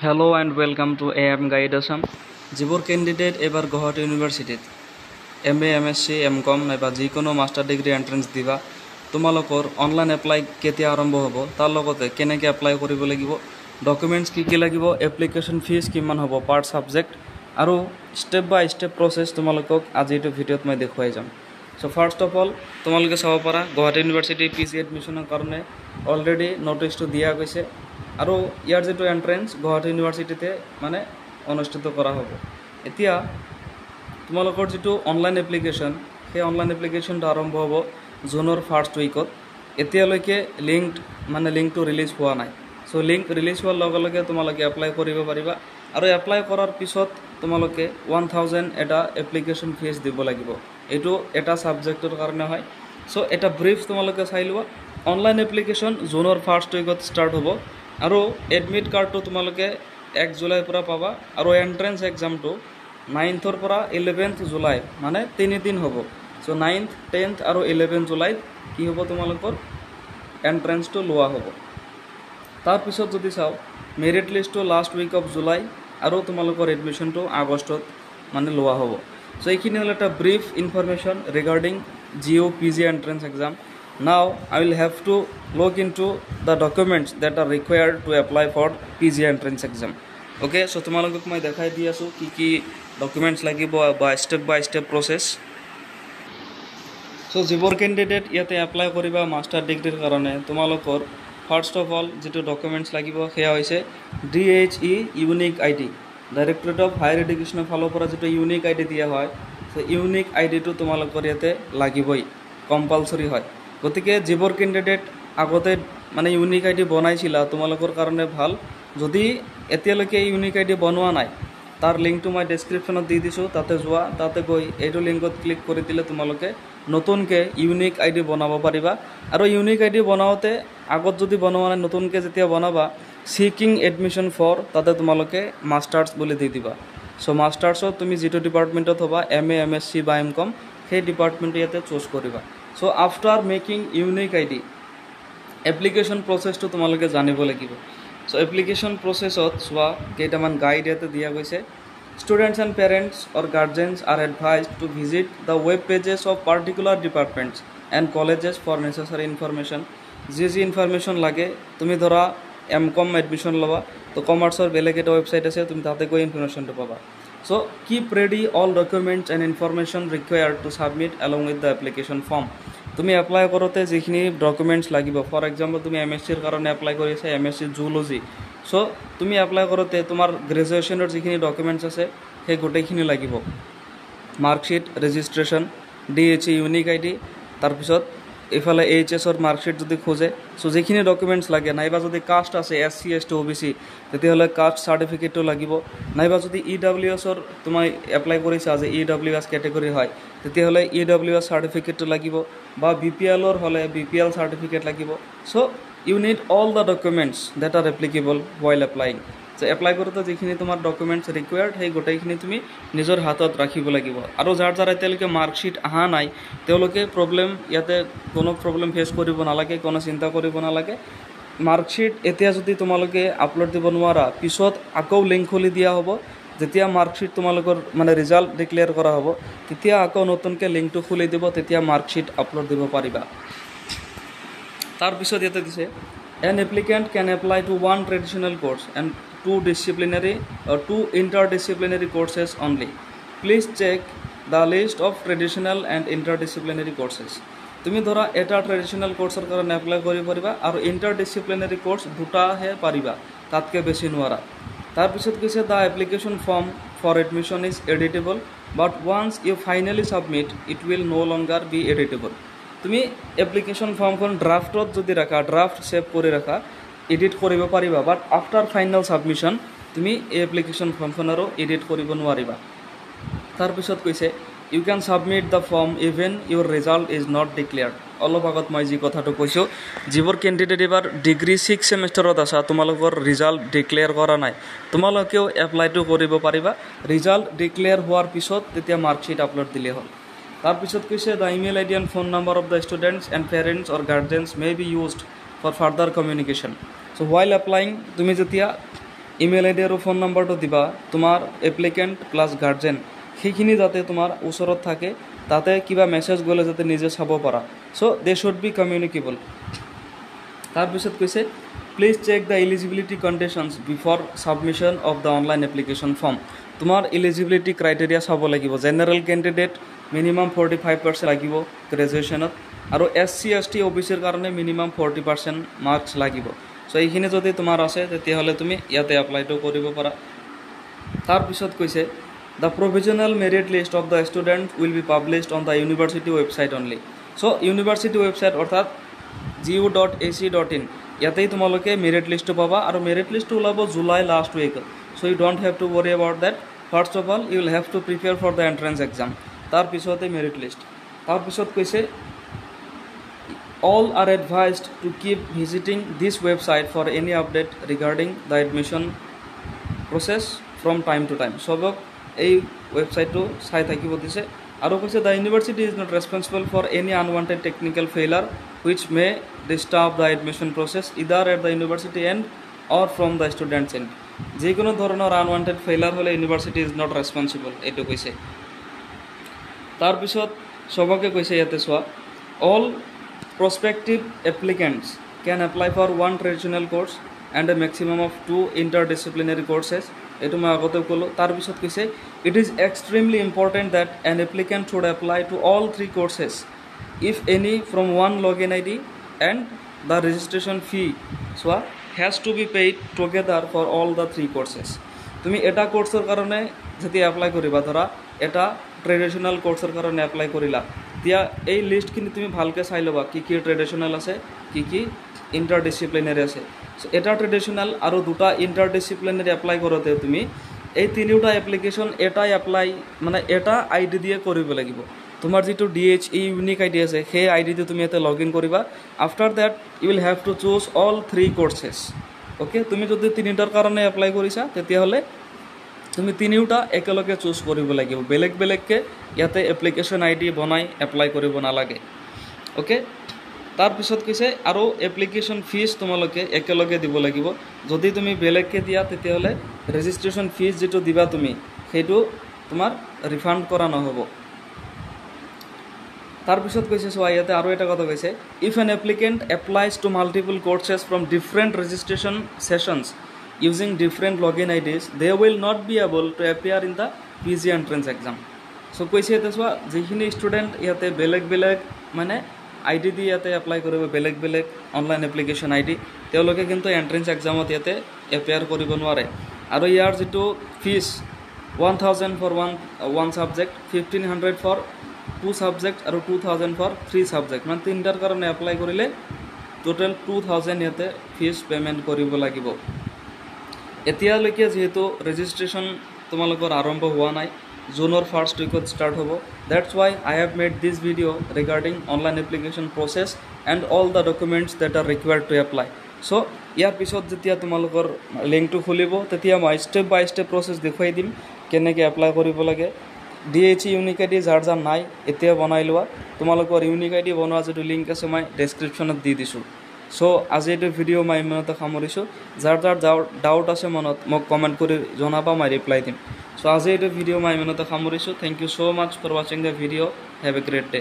Hello and welcome to AM Guide Assam. যিবোৰ candidate এবাৰ গুৱাহাটী ইউনিভাৰ্চিটিত MA MSc MCom নাইবা যিকোনো মাষ্টাৰ ডিগ্ৰী এণ্ট্ৰেন্স দিবা তোমালোকৰ অনলাইন এপ্লাই কেতিয়া আৰম্ভ হ'ব তাৰ লগতে কেনেকৈ এপ্লাই কৰিব লাগিব ডকুমেণ্টছ কি লাগিব এপ্লিকেশ্যন ফিজ কিমান হ'ব পাৰ ছাবজেক্ট আৰু ষ্টেপ বাই ষ্টেপ প্ৰচেছ তোমালোকক আজি এইটো ভিডিঅ'ত মই দেখুৱাই যাম সো ফাৰ্ষ্ট অফ অল তোমালোকে চাব পাৰা গুৱাহাটী ইউনিভাৰ্চিটি PG এডমিশ্যনৰ কাৰণে অলৰেডি নটিছটো দিয়া গৈছে আৰু ইয়াৰ যেটো এন্ট্ৰেন্স গুৱাহাটী ইউনিভাৰ্চিটিতে মানে অনুষ্ঠিত কৰা হ'ব এতিয়া তোমালোকৰ যেটো অনলাইন এপ্লিকেশ্যন সেই অনলাইন এপ্লিকেশ্যনটো আৰম্ভ হ'ব জুনৰ ফাৰ্ষ্ট উইকত এতিয়ালৈকে লিংকটো ৰিলিজ হোৱা নাই সো লিংক ৰিলিজ হোৱাৰ লগে লগে তোমালোকে এপ্লাই কৰিব পাৰিবা আৰু এপ্লাই কৰাৰ পিছত তোমালোকে 1000 এটা এপ্লিকেশ্যন ফিজ দিব লাগিব এটো এটা সাবজেক্টৰ কাৰণে হয় সো এটা ব্ৰিফ তোমালোকে চাই লোৱা অনলাইন এপ্লিকেশ্যন জুনৰ ফাৰ্ষ্ট উইকত ষ্টাৰ্ট হ'ব আৰু এডমিট কাৰ্ডটো তোমালোকে 1 জুলাইৰ পৰা পাবা আৰু এন্ট্ৰেন্স এক্সামটো 9th পৰা 11th জুলাই মানে 3 দিন হ'ব সো 9th 10th আৰু 11th জুলাই কি হ'ব তোমালোকৰ এন্ট্ৰেন্সটো লোৱা হ'ব তাৰ পিছত যদি চাও মেৰিট লিষ্টটো লাষ্ট উইক অফ জুলাই আৰু তোমালোকৰ এডমিশনটো আগষ্টত মানে লোৱা হ'ব সো এইখিনি হল এটা brief information regarding GO PG entrance exam. Now I will have to look into the documents that are required to apply for PG entrance exam. Okay, so তোমালোকক মই দেখাই দি আছো কি ডকুমেন্টস লাগিব বা step by step process so যিবোৰ candidate ইয়াতে apply কৰিবা মাস্টাৰ ডিগ্ৰীৰ কাৰণে তোমালোকৰ ফাৰ্ষ্ট অফ অল যেটো ডকুমেন্টস লাগিব সেয়া হৈছে DHE unique ID directorate of higher এডুকেশ্যনৰ ফালৰ পৰা যেটো ইউনিক ID দিয়া হয় সো ইউনিক ID টো তোমালোকৰ ইয়াতে লাগিবই কম্পালসৰি হয় গতিকে যিবোৰ ক্যান্ডিডেট আগতে মানে ইউনিক ID বনাইছিলা তোমালোকৰ কাৰণে ভাল যদি এতিয়ালৈকে ইউনিক ID বনোৱা নাই তাৰ লিংকটো মই ডেসক্ৰিপচনত দি দিছো তাতে যোৱা তাতে গৈ এইটো লিংকত ক্লিক কৰি দিলে তোমালোকে নতুনকে ইউনিক ID বনাব পাৰিবা আৰু ইউনিক ID বনাওতে আগত যদি বনোৱা নাই নতুনকে যেতিয়া বনাবা সিকিং এডমিশন ফৰ তাতে তোমালোকে মাস্টাৰ্স বুলি দি দিবা সো মাস্টাৰ্সত তুমি যেটো ডিপাৰ্টমেন্টত হবা MA MSc বা MCom সেই ডিপাৰ্টমেন্ট ইয়াতে চুজ কৰিবা so after making unique ID application প্ৰসেসটো তোমালোকে জানিব লাগিব সো এপ্লিকেশন প্ৰসেসত সোৱা কেইটামান গাইড ইয়াতে দিয়া গৈছে Students and parents or guardians are advised to visit the web pages of particular departments and colleges for necessary information. যি information লাগে তুমি ধৰা MCom admission লবা তো কমাৰ্সৰ বেলেগ এটা ওয়েবসাইট আছে তুমি তাতে গৈ ইনফরমেশনটো পাবা so keep ready all documents and information required to submit along with the application form তুমি এপ্লাই কৰোতে যিখিনি ডকুমেন্টস লাগিব ফৰ এক্সাম্পল তুমি MSc ৰ কাৰণে এপ্লাই কৰিছা MSc জুলজি সো তুমি এপ্লাই কৰোতে তোমাৰ গ্ৰেজুৱেচনৰ যিখিনি ডকুমেন্টস আছে সেই গোটেইখিনি লাগিব marksheet registration DHE unique ID তাৰ পিছত এফালে HS ৰ মাৰ্কশিট যদি খোজে সো যিখিনি ডকুমেন্টস লাগে নাইবা যদি কাষ্ট আছে SC ST OBC তেতিয়াহলে কাষ্ট সাৰ্টিফিকেটটো লাগিব নাইবা যদি EWS ৰ তুমি এপ্লাই কৰিছা যে EWS ক্যাটাগৰী হয় তেতিয়াহলে EWS সাৰ্টিফিকেটটো লাগিব বা BPL ৰ হলে BPL সাৰ্টিফিকেট লাগিব so you need all the documents that are applicable while applying so apply কৰোতে যিখিনি তোমাৰ ডকুমেন্টস ৰিকোয়াৰ্ড সেই গোটেইখিনি তুমি নিজৰ হাতত ৰাখিব লাগিব আৰু যাৰ এতিয়ালৈকে মাৰ্কশিট আহা নাই তেওঁলোকে প্ৰবলেম ইয়াতে কোনো প্ৰবলেম ফেস কৰিব নালাগে কোনো চিন্তা কৰিব নালাগে মাৰ্কশিট এতিয়া যদি তোমালোকে আপলোড দিব নোৱাৰা পিছত আকৌ লিংক খুলি দিয়া হ'ব যেতিয়া মাৰ্কশিট তোমালোকৰ মানে ৰিজাল্ট ডিক্লেয়াৰ কৰা হ'ব তেতিয়া আকৌ নতুনকে লিংকটো খুলি দিব তেতিয়া মাৰ্কশিট আপলোড দিব পাৰিবা তাৰ পিছত ইয়াতে দিছে an applicant can apply to one traditional course and two disciplinary or two interdisciplinary courses only please check the list of traditional and interdisciplinary courses তুমি ধৰা এটা ট্ৰেডিশনাল কোৰ্সৰ কাৰণে এপ্লাই কৰিব পাৰিবা আৰু ইন্টাৰডিসিপ্লিনাৰী কোৰ্স দুটা হে পাৰিবা তাতকে বেছি নোৱাৰা তাৰ পিছত কৈছে the application form for admission is editable but once you finally submit it will no longer be editable তুমি এপ্লিকেশন ফর্মখন ড্রাফটত যদি রাখা ড্রাফট সেভ কৰি ৰাখা এডিট কৰিব পাৰিবা বাট আফটাৰ ফাইনাল সাবমিশন তুমি এই এপ্লিকেশন ফৰ্মখন আৰু এডিট কৰিব নোৱাৰিবা তাৰ পিছত কৈছে you can submit the form even your result is not declared অলপ আগত মই যি কথাটো কৈছো যিবোৰ ক্যান্ডিডেট এবাৰ ডিগ্ৰী 6 সেমিষ্টাৰত আছে তোমালোকৰ ৰিজাল্ট ডিক্লেয়াৰ কৰা নাই তোমালোকেও এপ্লাইটো কৰিব পাৰিবা ৰিজাল্ট ডিক্লেয়াৰ হোৱাৰ পিছত তেতিয়া মাৰ্কশিট আপলোড দিলে হ'ল তাৰ পিছত কৈছে the email ID and phone number of the students and parents or guardians may be used for further communication so while applying তুমি যেতিয়া ইমেইল আইডি আৰু ফোন নম্বৰটো দিবা তোমাৰ এপ্লিকেণ্ট প্লাছ গাৰ্জেন সেইখিনি যাতে তোমাৰ ওচৰত থাকে তাতে কিবা মেছেজ গ'লে যাতে নিজে চাব পাৰা so' they should be communicable তাৰপিছত কৈছে please check the eligibility conditions before submission of the online application form তোমাৰ এলিজিবিলিটি ক্ৰাইটেৰিয়া চাব লাগিব জেনেৰেল কেণ্ডিডেট মিনিমাম 45% লাগিব গ্ৰেজুৱেশ্যনত আৰু SC ST OBCৰ কাৰণে মিনিমাম 40% মাৰ্কছ লাগিব চ' এইখিনি যদি তোমাৰ আছে তেতিয়াহ'লে তুমি ইয়াতে এপ্লাইটো কৰিব পাৰা তাৰপিছত কৈছে the provisional merit list of the student will be published on the university website only so' university website অৰ্থাৎ GU.ac.in ইয়াতেই তোমালোকে মেৰিট লিষ্টটো পাবা আৰু মেৰিট লিষ্টটো ওলাব জুলাই লাষ্ট উইকত so' you don't have to worry about that first of all you will have to prepare for the entrance exam তাৰপিছতে মেৰিট লিষ্ট তাৰপিছত কৈছে all are advised to keep visiting this website for any update regarding the admission process from time to time সবক এই ওয়েবসাইটটো চাই থাকিব দিছে আৰু কৈছে the university is not responsible for any unwanted technical failure which may disturb the admission process either at the university end or from the students end যিকোনো ধৰণৰ unwanted failure হলে university is not responsible এটো কৈছে তাৰপিছত সবকে কৈছে ইয়াতে চোৱা all prospective applicants can apply for one traditional course and a maximum of 2 interdisciplinary courses etu ma agote kolo tar bisot koise it is extremely important that an applicant should apply to all 3 courses if any from one login ID and the registration fee so has to be paid together for all the 3 courses tumi eta courseor karone jeti apply koriba dhora eta traditional courseor karone apply korila দিয়া এই লিষ্টখিনি তুমি ভালকৈ চাই ল'বা কি কি traditional আছে কি ইণ্টাৰডিচিপ্লিনাৰী আছে এটা ট্ৰেডিশ্যনেল আৰু দুটা ইণ্টাৰডিচিপ্লিনাৰী এপ্লাই কৰোঁতে তুমি এই তিনিওটা এপ্লিকেশ্যন এটাই এপ্লাই মানে এটা ID দিয়ে কৰিব লাগিব তোমাৰ যিটো DHE ইউনিক ID আছে সেই IDটো তুমি ইয়াতে লগ ইন কৰিবা after that you will have to choose all 3 courses okay তুমি যদি তিনিটাৰ কাৰণে এপ্লাই কৰিছা তেতিয়াহ'লে তুমি তিনিওটা একেলগে চুজ কৰিব লাগিব বেলেগ বেলেগকে ইয়াতে এপ্লিকেশ্যন ID বনাই এপ্লাই কৰিব নালাগে ওকে তাৰপিছত কৈছে আৰু এপ্লিকেশ্যন ফিজ তোমালোকে একেলগে দিব লাগিব যদি তুমি বেলেগকে দিয়া তেতিয়াহ'লে ৰেজিষ্ট্ৰেশ্যন ফিজ যেটো দিবা তুমি সেইটো তোমাৰ ৰিফান্ড কৰা নহব তাৰপিছত কৈছে চোৱা ইয়াতে আৰু এটা কথা কৈছে if an applicant applies to multiple courses from different registration sessions using different login IDs they will not be able to appear in the PG entrance exam so কৈছে এটা চোৱা যিখিনি ষ্টুডেণ্ট ইয়াতে বেলেগ বেলেগ মানে ID দি ইয়াতে এপ্লাই কৰিব বেলেগ বেলেগ অনলাইন এপ্লিকেশ্যন ID তেওঁলোকে কিন্তু এন্ট্ৰেন্স এক্সামত ইয়াতে এপিয়াৰ কৰিব নোৱাৰে আৰু ইয়াৰ যেটো fees 1000 for one subject 1500 for 2 subjects আৰু 2000 for 3 subjects মানে তিনটাৰ কাৰণে এপ্লাই কৰিলে টোটাল 2000 ইয়াতে ফিজ পেমেন্ট কৰিব লাগিব এতিয়ালৈকে যেহেতু ৰেজিষ্ট্ৰেশ্যন তোমালোকৰ আৰম্ভ হোৱা নাই জুনৰ ফাৰ্ষ্ট উইকত ষ্টাৰ্ট হ'ব that's why I have made this video' regarding online application process and all the documents that are required to apply so' ইয়াৰ পিছত যেতিয়া তোমালোকৰ লিংকটো খুলিব তেতিয়া মই ষ্টেপ বাই ষ্টেপ প্ৰচেছ দেখুৱাই দিম কেনেকৈ এপ্লাই কৰিব লাগে DHE ইউনিক ID যাৰ যাৰ নাই এতিয়া বনাই লোৱা তোমালোকৰ ইউনিক ID বনোৱা যিটো লিংক আছে মই ডেছক্ৰিপশ্যনত দি দিছোঁ সো আজি এই ভিডিও মই ইমানতে সামৰিছো যাৰ যাৰ ডাউট আছে মনত মোক কমেন্ট কৰি জনাবা মই ৰিপ্লাই দিম সো আজি এই ভিডিও মই ইমানতে সামৰিছো thank you so much for watching the video have a great day